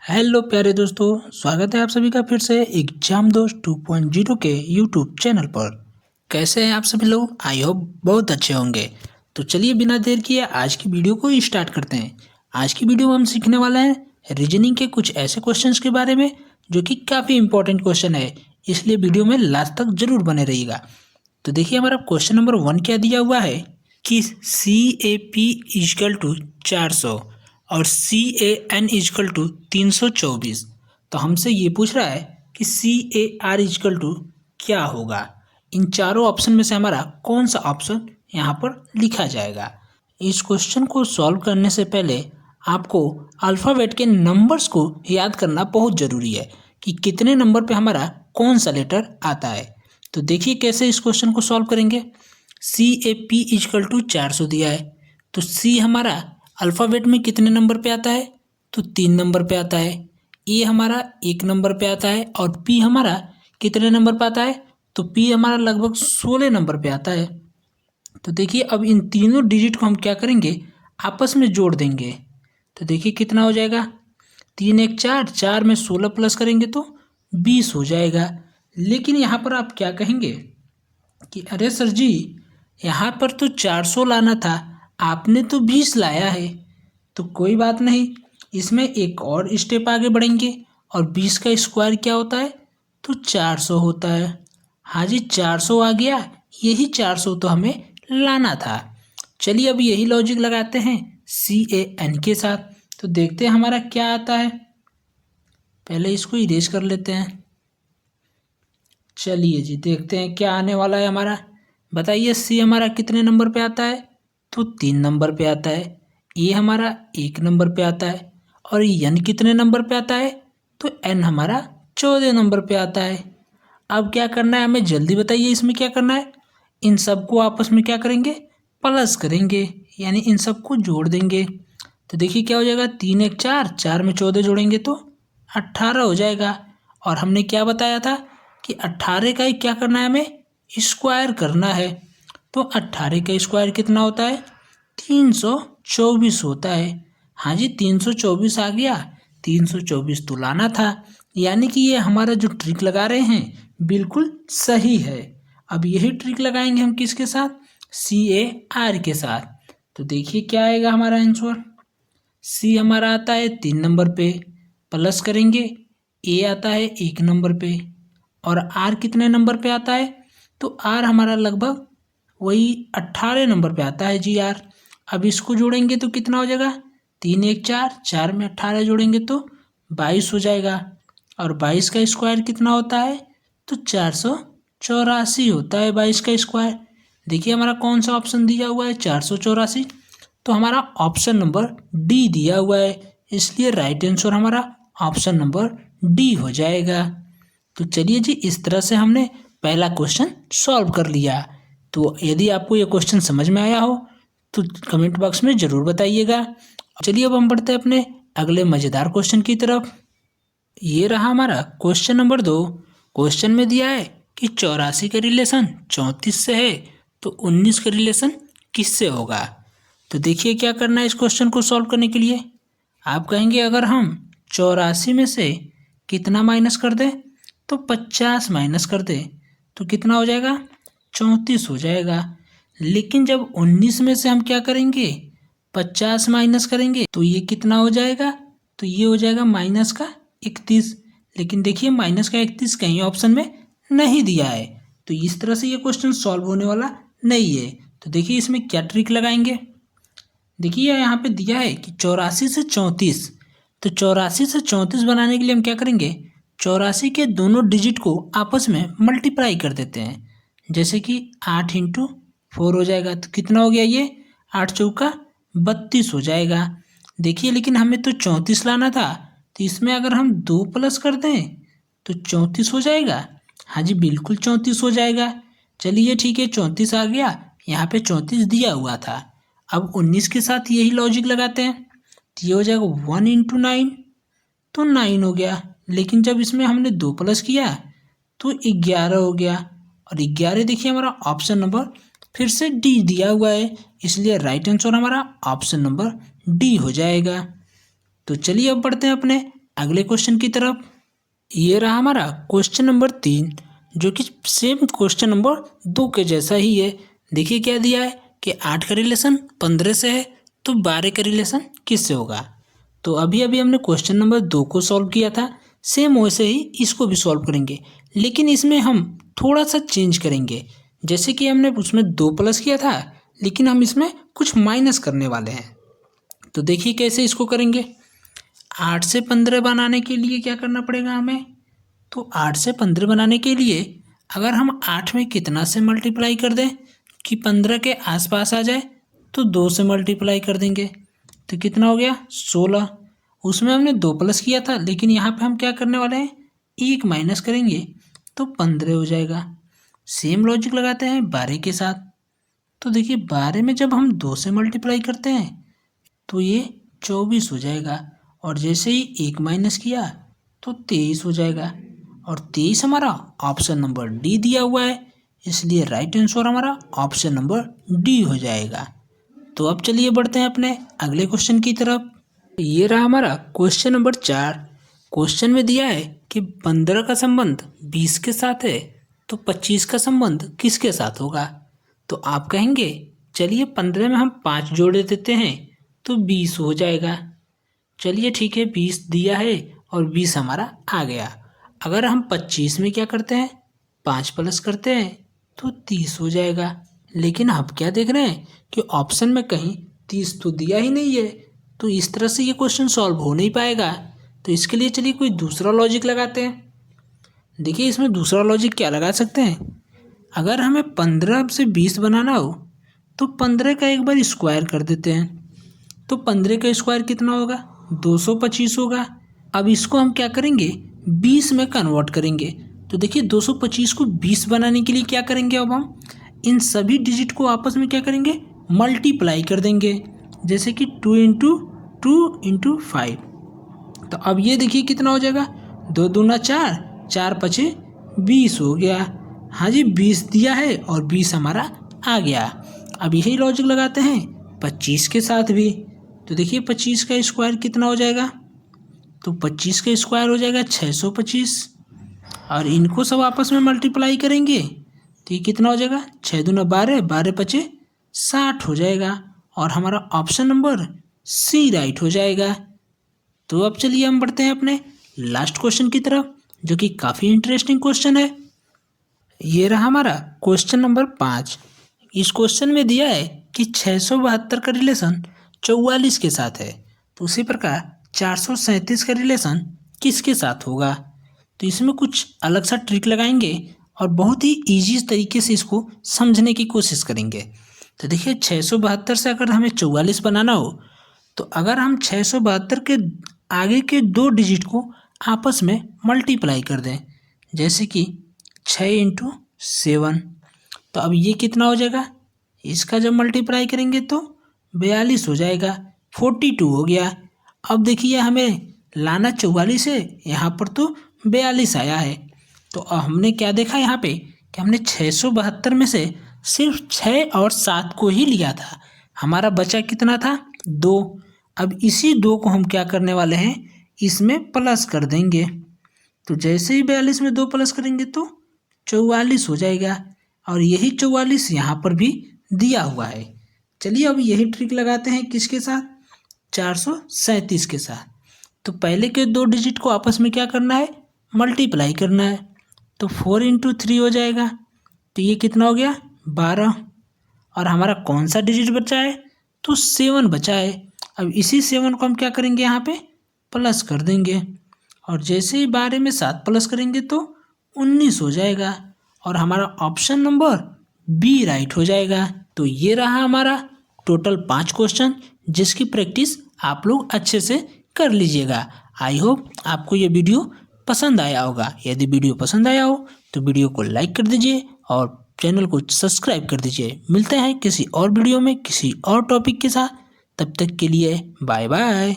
Hello प्यारे दोस्तों, स्वागत है आप सभी का फिर से एग्जाम दोस्त 2.0 के यूट्यूब चैनल पर। कैसे हैं आप सभी लोग? आई होप बहुत अच्छे होंगे। तो चलिए बिना देर किए आज की वीडियो को स्टार्ट करते हैं। आज की वीडियो में हम सीखने वाले हैं रीजनिंग के कुछ ऐसे क्वेश्चंस के बारे में जो कि काफ़ी इंपॉर्टेंट क्वेश्चन है, इसलिए वीडियो में लास्ट तक जरूर बने रहिएगा। तो देखिए हमारा क्वेश्चन नंबर 1 क्या दिया हुआ है कि CAP इजकल टू 400 और CAN इजकल टू 324। तो हमसे ये पूछ रहा है कि CAR इजकल टू क्या होगा। इन चारों ऑप्शन में से हमारा कौन सा ऑप्शन यहाँ पर लिखा जाएगा। इस क्वेश्चन को सॉल्व करने से पहले आपको अल्फ़ाबेट के नंबर्स को याद करना बहुत ज़रूरी है कि कितने नंबर पे हमारा कौन सा लेटर आता है। तो देखिए कैसे इस क्वेश्चन को सॉल्व करेंगे। CAP इजकल टू 400 दिया है, तो C हमारा अल्फ़ाबेट में कितने नंबर पे आता है? तो 3 नंबर पे आता है। A हमारा 1 नंबर पे आता है और P हमारा कितने नंबर पे आता है? तो P हमारा लगभग 16 नंबर पे आता है। तो देखिए अब इन तीनों डिजिट को हम क्या करेंगे, आपस में जोड़ देंगे। तो देखिए कितना हो जाएगा, 3 1 4, 4 में 16 प्लस करेंगे तो 20 हो जाएगा। लेकिन यहाँ पर आप क्या कहेंगे कि अरे सर जी, यहाँ पर तो 400 लाना था, आपने तो 20 लाया है। तो कोई बात नहीं, इसमें एक और स्टेप आगे बढ़ेंगे और 20 का स्क्वायर क्या होता है? तो 400 होता है। हाँ जी, 400 आ गया, यही 400 तो हमें लाना था। चलिए अब यही लॉजिक लगाते हैं CAN के साथ। तो देखते हैं हमारा क्या आता है। पहले इसको इरेज कर लेते हैं। चलिए जी देखते हैं क्या आने वाला है हमारा। बताइए C हमारा कितने नंबर पे आता है? तो 3 नंबर पे आता है। A हमारा 1 नंबर पे आता है और N कितने नंबर पे आता है? तो N हमारा 14 नंबर पे आता है। अब क्या करना है हमें, जल्दी बताइए इसमें क्या करना है। इन सबको आपस में क्या करेंगे, प्लस करेंगे, यानी इन सबको जोड़ देंगे। तो देखिए क्या हो जाएगा, 3 1 4, 4 में 14 जोड़ेंगे तो 18 हो जाएगा। और हमने क्या बताया था कि 18 का ही क्या करना है, हमें स्क्वायर करना है। तो 18 का स्क्वायर कितना होता है? 324 होता है। हाँ जी, 324 आ गया, 324 तो लाना था। यानी कि ये हमारा जो ट्रिक लगा रहे हैं बिल्कुल सही है। अब यही ट्रिक लगाएंगे हम किसके साथ? CAR के साथ। तो देखिए क्या आएगा हमारा आंसर। C हमारा आता है 3 नंबर पे, प्लस करेंगे A आता है 1 नंबर पे और R कितने नंबर पे आता है? तो R हमारा लगभग वही 18 नंबर पे आता है जी R। अब इसको जोड़ेंगे तो कितना हो जाएगा, 3 1 4, 4 में 18 जोड़ेंगे तो 22 हो जाएगा। और 22 का स्क्वायर कितना होता है? तो 484 होता है 22 का स्क्वायर। देखिए हमारा कौन सा ऑप्शन दिया हुआ है, 484। तो हमारा ऑप्शन नंबर डी दिया हुआ है, इसलिए राइट आंसर हमारा ऑप्शन नंबर डी हो जाएगा। तो चलिए जी, इस तरह से हमने पहला क्वेश्चन सॉल्व कर लिया। तो यदि आपको ये क्वेश्चन समझ में आया हो तो कमेंट बॉक्स में ज़रूर बताइएगा। चलिए अब हम बढ़ते हैं अपने अगले मज़ेदार क्वेश्चन की तरफ। ये रहा हमारा क्वेश्चन नंबर 2। क्वेश्चन में दिया है कि 84 का रिलेशन 34 से है, तो 19 का रिलेशन किससे होगा। तो देखिए क्या करना है इस क्वेश्चन को सॉल्व करने के लिए। आप कहेंगे अगर हम 84 में से कितना माइनस कर दें, तो 50 माइनस कर दें तो कितना हो जाएगा, 34 हो जाएगा। लेकिन जब 19 में से हम क्या करेंगे, 50 माइनस करेंगे तो ये कितना हो जाएगा, तो ये हो जाएगा माइनस का 31। लेकिन देखिए माइनस का 31 कहीं ऑप्शन में नहीं दिया है, तो इस तरह से ये क्वेश्चन सॉल्व होने वाला नहीं है। तो देखिए इसमें क्या ट्रिक लगाएंगे। देखिए यहाँ पे दिया है कि 84 से 34, तो 84 से 34 बनाने के लिए हम क्या करेंगे, 84 के दोनों डिजिट को आपस में मल्टीप्लाई कर देते हैं। जैसे कि 8 इंटू 4 हो जाएगा, तो कितना हो गया ये, 8 चौका 32 हो जाएगा। देखिए लेकिन हमें तो 34 लाना था, तो इसमें अगर हम 2 प्लस कर दें तो 34 हो जाएगा। हाँ जी बिल्कुल 34 हो जाएगा। चलिए ठीक है, 34 आ गया, यहाँ पे 34 दिया हुआ था। अब 19 के साथ यही लॉजिक लगाते हैं, तो ये हो जाएगा 1 इंटू 9, तो 9 हो गया। लेकिन जब इसमें हमने 2 प्लस किया तो 11 हो गया। और 11 देखिए हमारा ऑप्शन नंबर फिर से डी दिया हुआ है, इसलिए राइट आंसर हमारा ऑप्शन नंबर डी हो जाएगा। तो चलिए अब बढ़ते हैं अपने अगले क्वेश्चन की तरफ। ये रहा हमारा क्वेश्चन नंबर 3, जो कि सेम क्वेश्चन नंबर 2 के जैसा ही है। देखिए क्या दिया है कि 8 का रिलेशन 15 से है, तो 12 का रिलेशन किससे होगा। तो अभी अभी हमने क्वेश्चन नंबर 2 को सॉल्व किया था, सेम वैसे ही इसको भी सॉल्व करेंगे, लेकिन इसमें हम थोड़ा सा चेंज करेंगे। जैसे कि हमने उसमें 2 प्लस किया था, लेकिन हम इसमें कुछ माइनस करने वाले हैं। तो देखिए कैसे इसको करेंगे। 8 से 15 बनाने के लिए क्या करना पड़ेगा हमें। तो 8 से 15 बनाने के लिए अगर हम 8 में कितना से मल्टीप्लाई कर दें कि 15 के आसपास आ जाए, तो 2 से मल्टीप्लाई कर देंगे, तो कितना हो गया 16। उसमें हमने 2 प्लस किया था, लेकिन यहाँ पे हम क्या करने वाले हैं, 1 माइनस करेंगे, तो 15 हो जाएगा। सेम लॉजिक लगाते हैं 12 के साथ। तो देखिए 12 में जब हम 2 से मल्टीप्लाई करते हैं तो ये 24 हो जाएगा, और जैसे ही 1 माइनस किया तो 23 हो जाएगा, और 23 हमारा ऑप्शन नंबर डी दिया हुआ है, इसलिए राइट आंसर हमारा ऑप्शन नंबर डी हो जाएगा। तो अब चलिए बढ़ते हैं अपने अगले क्वेश्चन की तरफ। ये रहा हमारा क्वेश्चन नंबर 4। क्वेश्चन में दिया है कि 15 का संबंध 20 के साथ है, तो 25 का संबंध किसके साथ होगा। तो आप कहेंगे चलिए 15 में हम 5 जोड़े देते हैं तो 20 हो जाएगा। चलिए ठीक है, 20 दिया है और 20 हमारा आ गया। अगर हम 25 में क्या करते हैं, 5 प्लस करते हैं तो 30 हो जाएगा। लेकिन आप क्या देख रहे हैं कि ऑप्शन में कहीं 30 तो दिया ही नहीं है, तो इस तरह से ये क्वेश्चन सॉल्व हो नहीं पाएगा। तो इसके लिए चलिए कोई दूसरा लॉजिक लगाते हैं। देखिए इसमें दूसरा लॉजिक क्या लगा सकते हैं। अगर हमें 15 से 20 बनाना हो तो 15 का एक बार स्क्वायर कर देते हैं, तो 15 का स्क्वायर कितना होगा, 225 होगा। अब इसको हम क्या करेंगे, 20 में कन्वर्ट करेंगे। तो देखिए 225 को 20 बनाने के लिए क्या करेंगे, अब हम इन सभी डिजिट को आपस में क्या करेंगे, मल्टीप्लाई कर देंगे। जैसे कि 2 इंटू 2 इंटू 5। तो अब ये देखिए कितना हो जाएगा, 2 दूना 4, 4 पचे 20 हो गया। हाँ जी 20 दिया है और 20 हमारा आ गया। अब यही लॉजिक लगाते हैं 25 के साथ भी। तो देखिए 25 का स्क्वायर कितना हो जाएगा, तो 25 का स्क्वायर हो जाएगा 625, और इनको सब आपस में मल्टीप्लाई करेंगे तो ये कितना हो जाएगा, 6 दूना 12, 12 पचे 60 हो जाएगा, और हमारा ऑप्शन नंबर सी राइट हो जाएगा। तो अब चलिए हम बढ़ते हैं अपने लास्ट क्वेश्चन की तरफ, जो कि काफ़ी इंटरेस्टिंग क्वेश्चन है। ये रहा हमारा क्वेश्चन नंबर 5। इस क्वेश्चन में दिया है कि 672 का रिलेशन 44 के साथ है, तो उसी प्रकार 437 का रिलेशन किसके साथ होगा। तो इसमें कुछ अलग सा ट्रिक लगाएंगे और बहुत ही ईजी तरीके से इसको समझने की कोशिश करेंगे। तो देखिए 672 से अगर हमें 44 बनाना हो, तो अगर हम 672 के आगे के 2 डिजिट को आपस में मल्टीप्लाई कर दें, जैसे कि 6 इंटू 7, तो अब ये कितना हो जाएगा, इसका जब मल्टीप्लाई करेंगे तो 42 हो जाएगा, 42 हो गया। अब देखिए हमें लाना 44 है, यहाँ पर तो 42 आया है। तो हमने क्या देखा यहाँ पे कि हमने 672 में से सिर्फ 6 और 7 को ही लिया था, हमारा बचा कितना था, 2। अब इसी 2 को हम क्या करने वाले हैं, इसमें प्लस कर देंगे। तो जैसे ही 42 में 2 प्लस करेंगे तो 44 हो जाएगा, और यही 44 यहाँ पर भी दिया हुआ है। चलिए अब यही ट्रिक लगाते हैं किसके साथ, 437 के साथ। तो पहले के 2 डिजिट को आपस में क्या करना है, मल्टीप्लाई करना है। तो 4 इंटू 3 हो जाएगा, तो ये कितना हो गया, 12। और हमारा कौन सा डिजिट बचा है, तो 7 बचा है। अब इसी 7 को हम क्या करेंगे, यहाँ पे प्लस कर देंगे, और जैसे ही 12 में 7 प्लस करेंगे तो 19 हो जाएगा, और हमारा ऑप्शन नंबर बी राइट हो जाएगा। तो ये रहा हमारा टोटल 5 क्वेश्चन, जिसकी प्रैक्टिस आप लोग अच्छे से कर लीजिएगा। आई होप आपको ये वीडियो पसंद आया होगा। यदि वीडियो पसंद आया हो तो वीडियो को लाइक कर दीजिए और चैनल को सब्सक्राइब कर दीजिए। मिलते हैं किसी और वीडियो में किसी और टॉपिक के साथ, तब तक के लिए बाय बाय।